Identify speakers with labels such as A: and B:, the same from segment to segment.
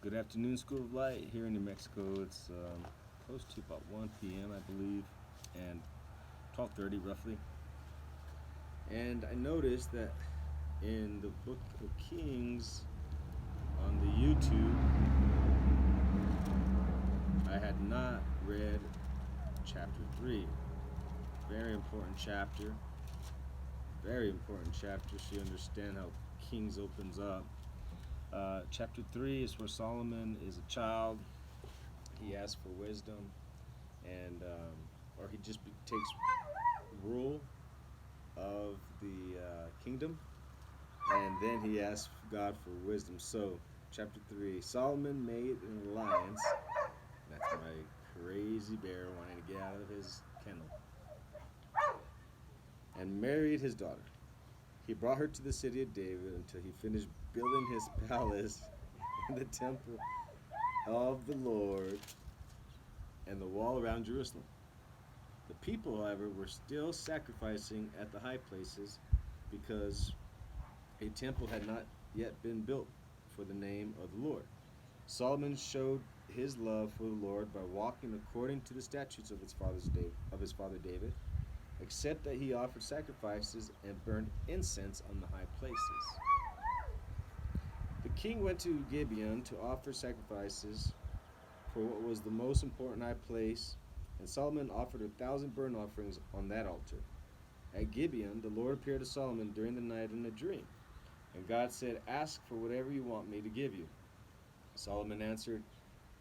A: Good afternoon, School of Light here in New Mexico. It's close to about 1 p.m., I believe, and 12:30 roughly. And I noticed that in the book of Kings on the YouTube, I had not read chapter 3. Very important chapter. Very important chapter so you understand how Kings opens up. Chapter 3 is where Solomon is a child. He asks for wisdom, and or he just takes rule of the kingdom, and then he asks God for wisdom. So, chapter 3, Solomon made an alliance. That's my crazy bear wanting to get out of his kennel. And married his daughter. He brought her to the city of David until he finished building his palace and the temple of the Lord and the wall around Jerusalem. The people, however, were still sacrificing at the high places because a temple had not yet been built for the name of the Lord. Solomon showed his love for the Lord by walking according to the statutes of his father David, except that he offered sacrifices and burned incense on the high places. The king went to Gibeon to offer sacrifices for what was the most important high place, and Solomon offered 1,000 burnt offerings on that altar. At Gibeon, the Lord appeared to Solomon during the night in a dream, and God said, "Ask for whatever you want me to give you." Solomon answered,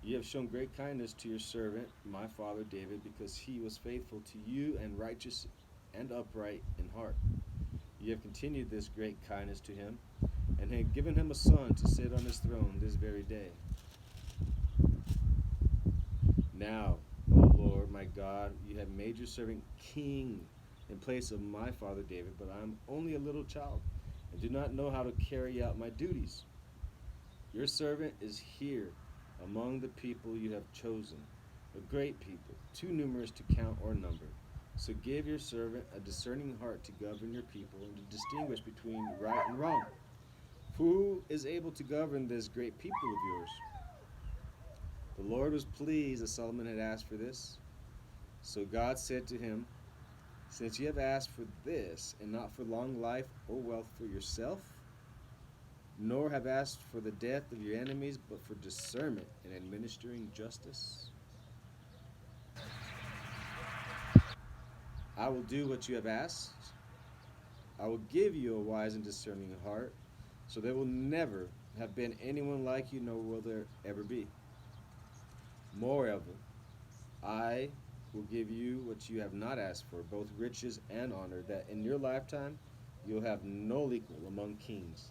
A: "You have shown great kindness to your servant, my father David, because he was faithful to you and righteous and upright in heart. You have continued this great kindness to him, and have given him a son to sit on his throne this very day. Now, O Lord my God, you have made your servant king in place of my father David, but I am only a little child and do not know how to carry out my duties. Your servant is here among the people you have chosen, a great people, too numerous to count or number. So give your servant a discerning heart to govern your people and to distinguish between right and wrong. Who is able to govern this great people of yours?" The Lord was pleased that Solomon had asked for this. So God said to him, "Since you have asked for this, and not for long life or wealth for yourself, nor have asked for the death of your enemies, but for discernment in administering justice, I will do what you have asked. I will give you a wise and discerning heart, so there will never have been anyone like you, nor will there ever be. Moreover, I will give you what you have not asked for, both riches and honor, that in your lifetime you'll have no equal among kings.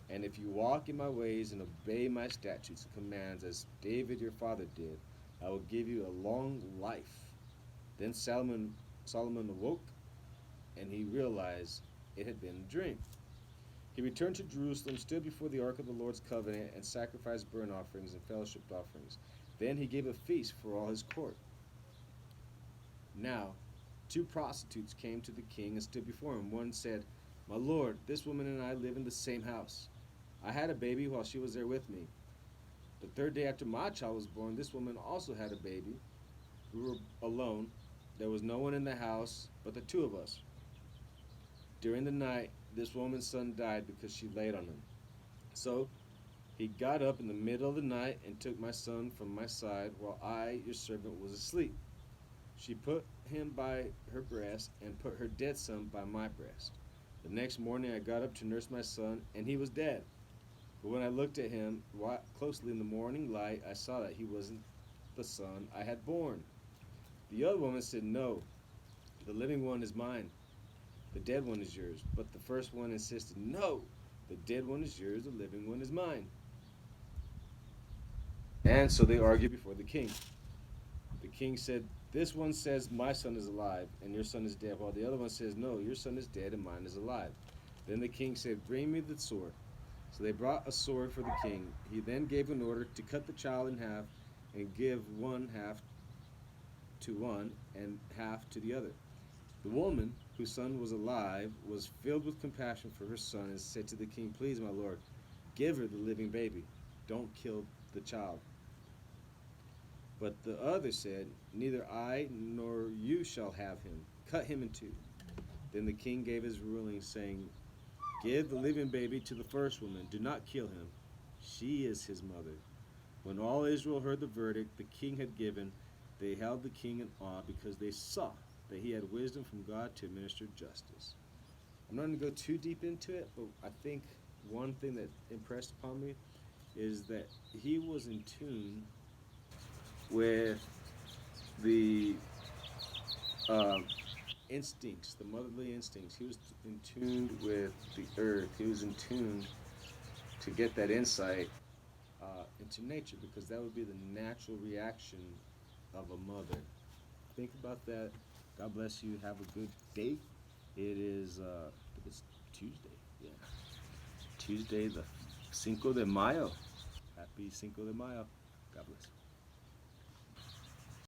A: And if you walk in my ways and obey my statutes and commands as David your father did, I will give you a long life." Then Solomon awoke, and he realized it had been a dream. He returned to Jerusalem, stood before the ark of the Lord's covenant, and sacrificed burnt offerings and fellowship offerings. Then he gave a feast for all his court. Now, two prostitutes came to the king and stood before him. One said, "My lord, this woman and I live in the same house. I had a baby while she was there with me. The third day after my child was born, this woman also had a baby. We were alone. There was no one in the house but the two of us. During the night, this woman's son died because she laid on him. So he got up in the middle of the night and took my son from my side while I, your servant, was asleep. She put him by her breast and put her dead son by my breast. The next morning I got up to nurse my son, and he was dead. But when I looked at him closely in the morning light, I saw that he wasn't the son I had born." The other woman said, "No, the living one is mine. The dead one is yours." But the first one insisted, "No, the dead one is yours, the living one is mine." And so they argued before the king. The king said, "This one says my son is alive and your son is dead, while the other one says, no, your son is dead and mine is alive." Then the king said, "Bring me the sword." So they brought a sword for the king. He then gave an order to cut the child in half and give one half to one and half to the other. The woman, whose son was alive, was filled with compassion for her son and said to the king, "Please, my lord, give her the living baby. Don't kill the child. But the other said, "Neither I nor you shall have him. Cut him in two." Then the king gave his ruling, saying, "Give the living baby to the first woman. Do not kill him. She is his mother." When all Israel heard the verdict the king had given, they held the king in awe because they saw that he had wisdom from God to administer justice. I'm not going to go too deep into it, but I think one thing that impressed upon me is that he was in tune with the uh, instincts, the motherly instincts. He was in tune with the earth. He was in tune to get that insight into nature, because that would be the natural reaction of a mother. Think about that. God bless you. Have a good day. It is, I think it's Tuesday. Yeah. Tuesday, the Cinco de Mayo. Happy Cinco de Mayo. God bless.